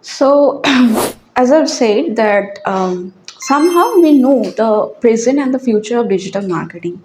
So, as I've said, that somehow we know the present and the future of digital marketing.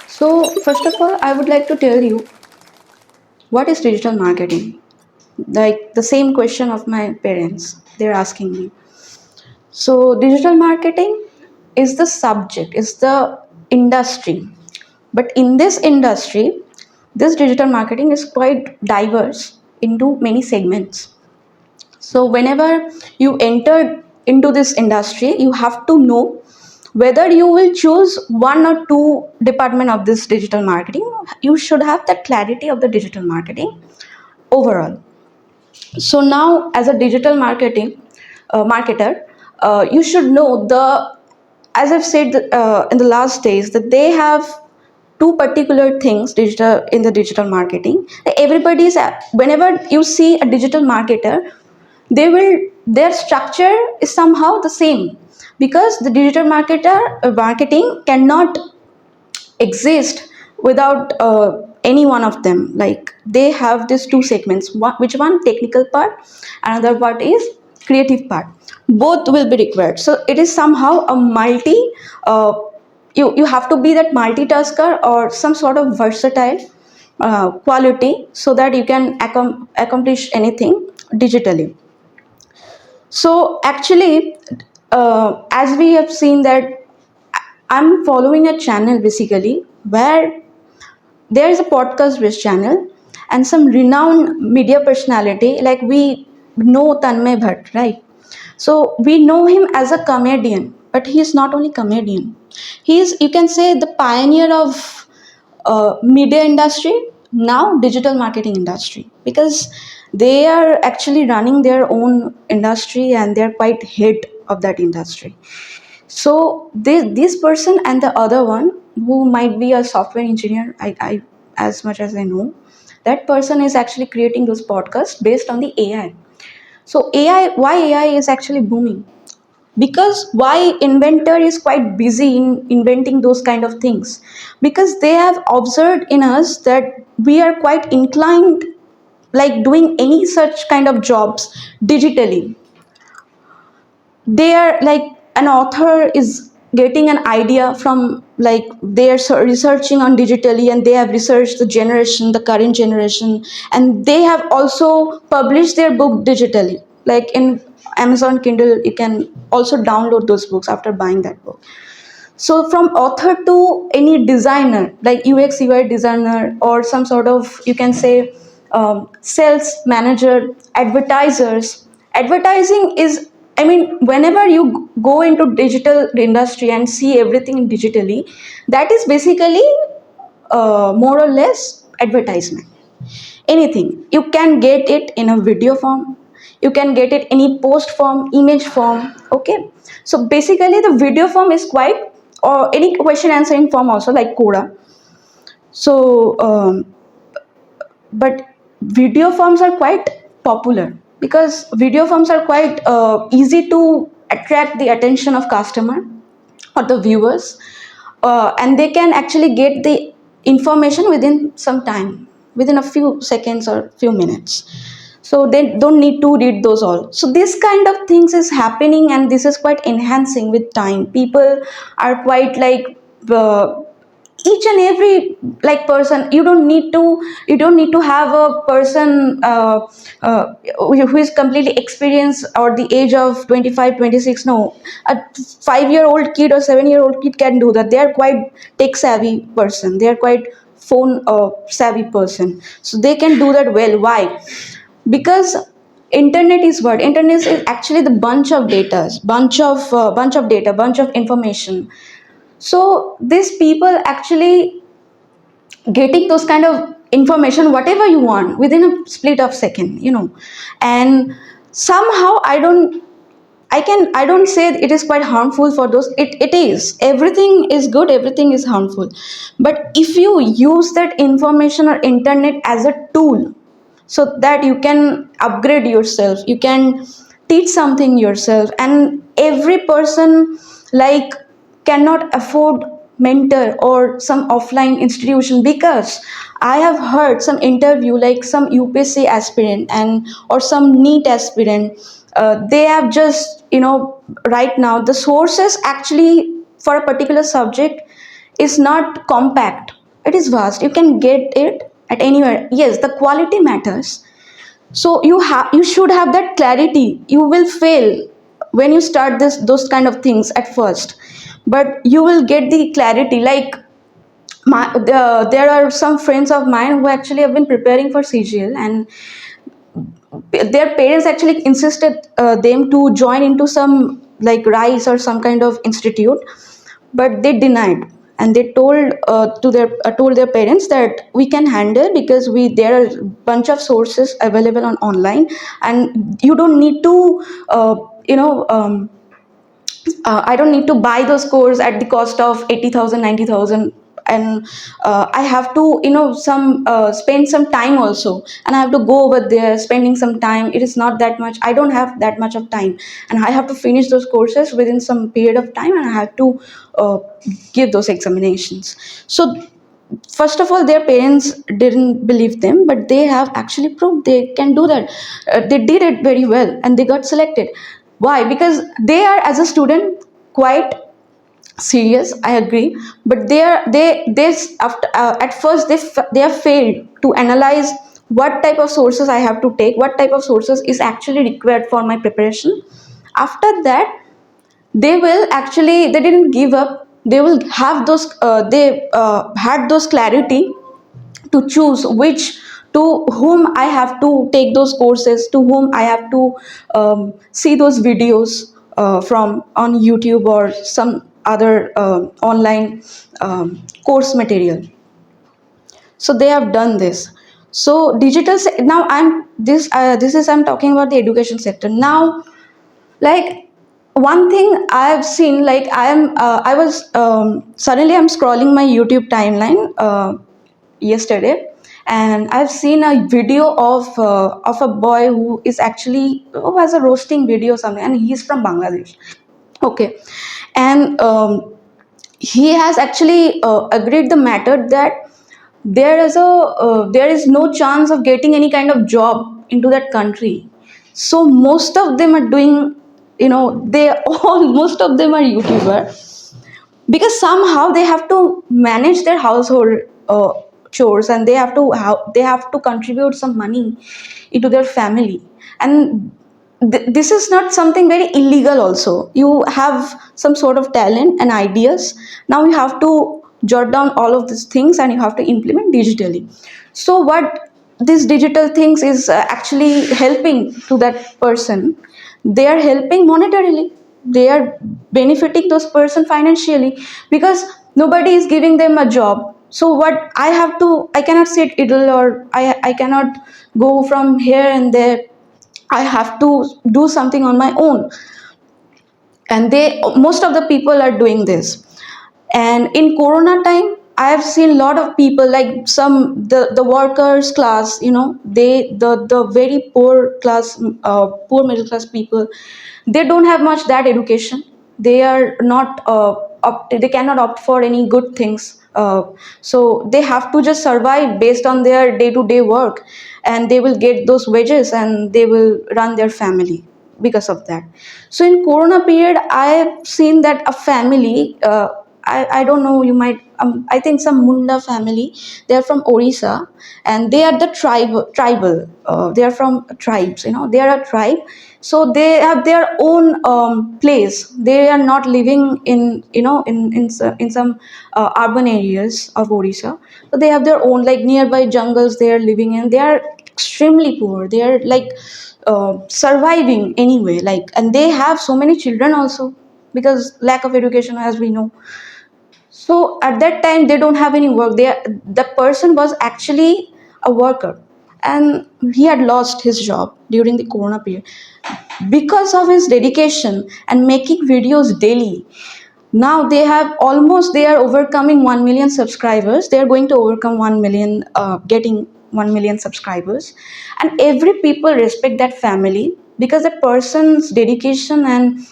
So, first of all, I would like to tell you what is digital marketing? Like the same question of my parents, they're asking me. So, digital marketing is the subject, is the industry. But in this industry, this digital marketing is quite diverse into many segments. So whenever you enter into this industry, you have to know whether you will choose one or two department of this digital marketing. You should have the clarity of the digital marketing overall. So now, as a digital marketing marketer, you should know the, as I've said in the last days, that they have two particular things digital in the digital marketing. Everybody's whenever you see a digital marketer, they will, their structure is somehow the same, because the digital marketing cannot exist without any one of them. Like they have these two segments, which one technical part, another part is creative part. Both will be required, so it is somehow a multi uh, you have to be that multitasker or some sort of versatile quality, so that you can accomplish anything digitally. So actually, as we have seen that I'm following a channel basically where there is a podcast based channel and some renowned media personality, like we know Tanmay Bhatt, right? So we know him as a comedian, but he is not only comedian. He is, you can say, the pioneer of media industry, now digital marketing industry, because they are actually running their own industry and they're quite head of that industry. So this person and the other one, who might be a software engineer, I as much as I know, that person is actually creating those podcasts based on the AI. So AI, why AI is actually booming? Because why inventor is quite busy in inventing those kind of things? Because they have observed in us that we are quite inclined, like doing any such kind of jobs digitally. They are like, an author is getting an idea from, like they are researching on digitally, and they have researched the generation, the current generation, and they have also published their book digitally, like in Amazon Kindle. You can also download those books after buying that book. So from author to any designer, like UX UI designer, or some sort of, you can say, sales manager, advertisers. Advertising is, I mean, whenever you go into digital industry and see everything digitally, that is basically more or less advertisement. Anything you can get it in a video form, you can get it any post form, image form. Okay, so basically the video form is quite, or any question answering form also, like Coda. So but video forms are quite popular, because video forms are quite easy to attract the attention of customer or the viewers, and they can actually get the information within some time, within a few seconds or few minutes. So they don't need to read those all. So this kind of things is happening, and this is quite enhancing with time. People are quite like, each and every, like person, you don't need to have a person who is completely experienced or the age of 25, 26. No, a 5-year old kid or 7-year old kid can do that. They are quite tech savvy person, they are quite phone savvy person, so they can do that well. Why? Because internet is what, internet is actually the bunch of data, bunch of data, bunch of information. So these people actually getting those kind of information, whatever you want, within a split of second, and somehow I don't say it is quite harmful for those. It is, everything is good, everything is harmful, but if you use that information or internet as a tool, so that you can upgrade yourself, you can teach something yourself. And every person, like, cannot afford mentor or some offline institution, because I have heard some interview like some UPSC aspirant and or some NEET aspirant. They have just, right now the sources actually for a particular subject is not compact. It is vast. You can get it at anywhere. Yes, the quality matters. So you should have that clarity. You will fail when you start this those kind of things at first, but you will get the clarity. Like there are some friends of mine who actually have been preparing for CGL, and their parents actually insisted them to join into some like RISE or some kind of institute, but they denied, and they told their parents that we can handle, because we there are bunch of sources available on online, and you don't need to uh, you know I don't need to buy those course at the cost of 80,000, 90,000, and I have to, some spend some time also, and I have to go over there spending some time. It is not that much. I don't have that much of time, and I have to finish those courses within some period of time, and I have to uh, give those examinations. So first of all, their parents didn't believe them, but they have actually proved they can do that. They did it very well, and they got selected. Why? Because they are, as a student, quite serious, I agree, but they after at first they have failed to analyze what type of sources I have to take, what type of sources is actually required for my preparation. After that, they didn't give up. They will have those they had those clarity to choose which, to whom I have to take those courses, to whom I have to see those videos from on YouTube or some other online course material. So they have done this. So now I'm talking about the education sector now. Like, one thing I have seen, like I was suddenly I'm scrolling my YouTube timeline yesterday, and I've seen a video of a boy who has a roasting video or something, and he's from Bangladesh. Okay, and he has actually agreed the matter that there is no chance of getting any kind of job into that country. So most of them are doing, they all most of them are YouTuber, because somehow they have to manage their household chores, and they have to contribute some money into their family. And this is not something very illegal. Also, you have some sort of talent and ideas. Now you have to jot down all of these things, and you have to implement digitally. So what these digital things is actually helping to that person, they are helping monetarily, they are benefiting those person financially, because nobody is giving them a job. So what I cannot sit idle, or I cannot go from here and there. I have to do something on my own, and they most of the people are doing this. And in corona time, I have seen a lot of people, like the workers class, the very poor class, poor middle class people. They don't have much that education. They are not they cannot opt for any good things, so they have to just survive based on their day to day work, and they will get those wages, and they will run their family because of that. So in corona period, I have seen that a family, I don't know, you might, I think some Munda family, they are from Orissa, and they are the tribal, they are from tribes, they are a tribe. So they have their own place. They are not living in, in some urban areas of Orissa. So they have their own, like, nearby jungles they are living in. They are extremely poor. They are like surviving anyway, like, and they have so many children also, because lack of education, as we know. So at that time they don't have any work. The person was actually a worker, and he had lost his job during the corona period because of his dedication and making videos daily. Now they are overcoming 1 million subscribers. They are going to overcome 1 million, getting 1 million subscribers. And every people respect that family, because that person's dedication and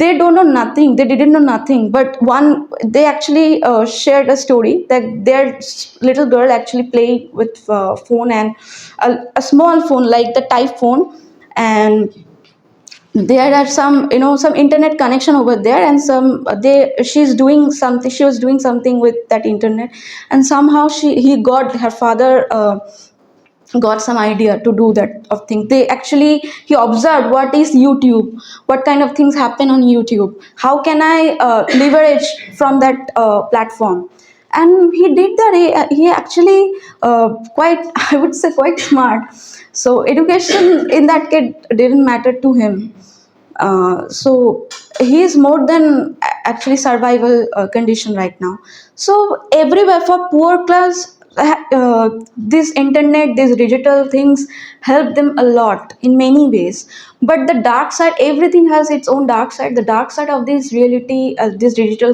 they don't know nothing, they didn't know nothing, but one they actually shared a story that their little girl actually played with phone, and a small phone like the type phone, and there are some, some internet connection over there, and some they she's doing something, she was doing something with that internet, and somehow he got her father got some idea to do that of thing. They actually, he observed what is YouTube, what kind of things happen on YouTube, how can I leverage from that platform. And he did that. He actually quite I would say quite smart. So education in that kid didn't matter to him. So he is more than actually survival condition right now. So everywhere for poor class, this internet, these digital things help them a lot in many ways. But the dark side, everything has its own dark side. The dark side of this reality, this digital